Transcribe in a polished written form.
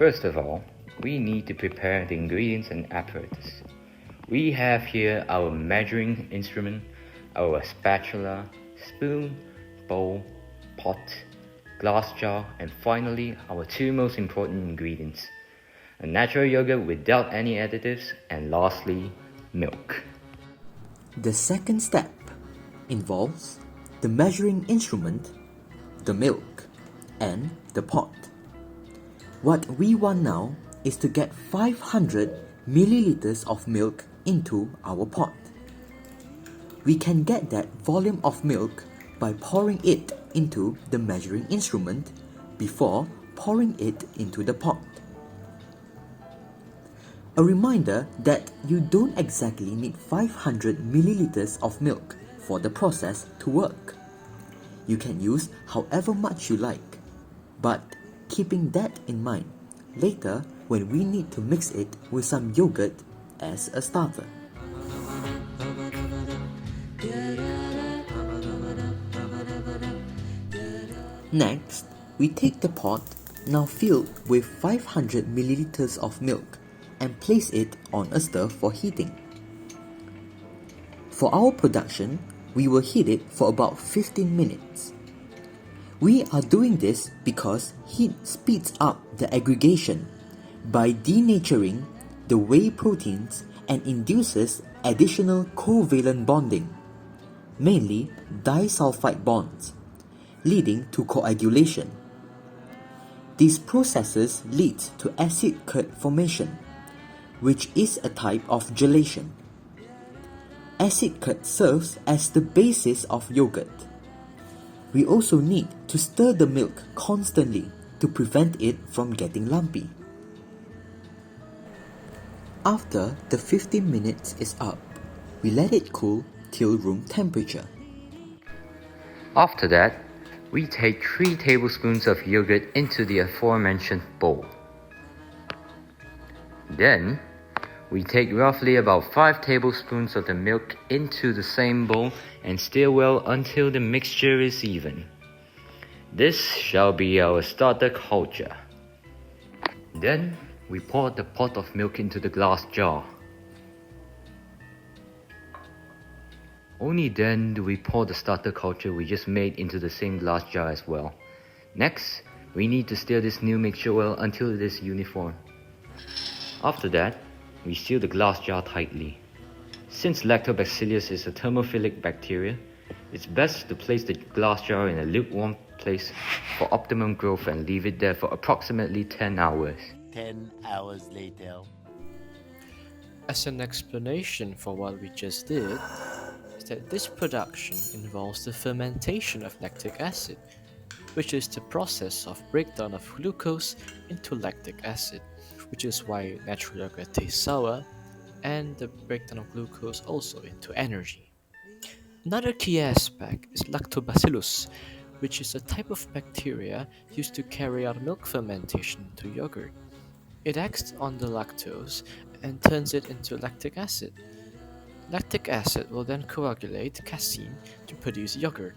First of all, we need to prepare the ingredients and apparatus. We have here our measuring instrument, our spatula, spoon, bowl, pot, glass jar, and finally our two most important ingredients, a natural yogurt without any additives, and lastly, milk. The second step involves the measuring instrument, the milk, and the pot. What we want now is to get 500 milliliters of milk into our pot. We can get that volume of milk by pouring it into the measuring instrument before pouring it into the pot. A reminder that you don't exactly need 500 milliliters of milk for the process to work. You can use however much you like, but keeping that in mind later when we need to mix it with some yogurt as a starter. Next, we take the pot, now filled with 500 milliliters of milk, and place it on a stove for heating. For our production, we will heat it for about 15 minutes. We are doing this because heat speeds up the aggregation by denaturing the whey proteins and induces additional covalent bonding, mainly disulfide bonds, leading to coagulation. These processes lead to acid curd formation, which is a type of gelation. Acid curd serves as the basis of yogurt. We also need to stir the milk constantly to prevent it from getting lumpy. After the 15 minutes is up, we let it cool till room temperature. After that, we take 3 tablespoons of yogurt into the aforementioned bowl. Then, we take roughly about 5 tablespoons of the milk into the same bowl and stir well until the mixture is even. This shall be our starter culture. Then, we pour the pot of milk into the glass jar. Only then do we pour the starter culture we just made into the same glass jar as well. Next, we need to stir this new mixture well until it is uniform. After that, we seal the glass jar tightly. Since lactobacillus is a thermophilic bacteria, it's best to place the glass jar in a lukewarm place for optimum growth and leave it there for approximately 10 hours. 10 hours later. As an explanation for what we just did, is that this production involves the fermentation of lactic acid, which is the process of breakdown of glucose into lactic acid, which is why natural yogurt tastes sour, and the breakdown of glucose also into energy. Another key aspect is lactobacillus, which is a type of bacteria used to carry out milk fermentation into yogurt. It acts on the lactose and turns it into lactic acid. Lactic acid will then coagulate casein to produce yogurt.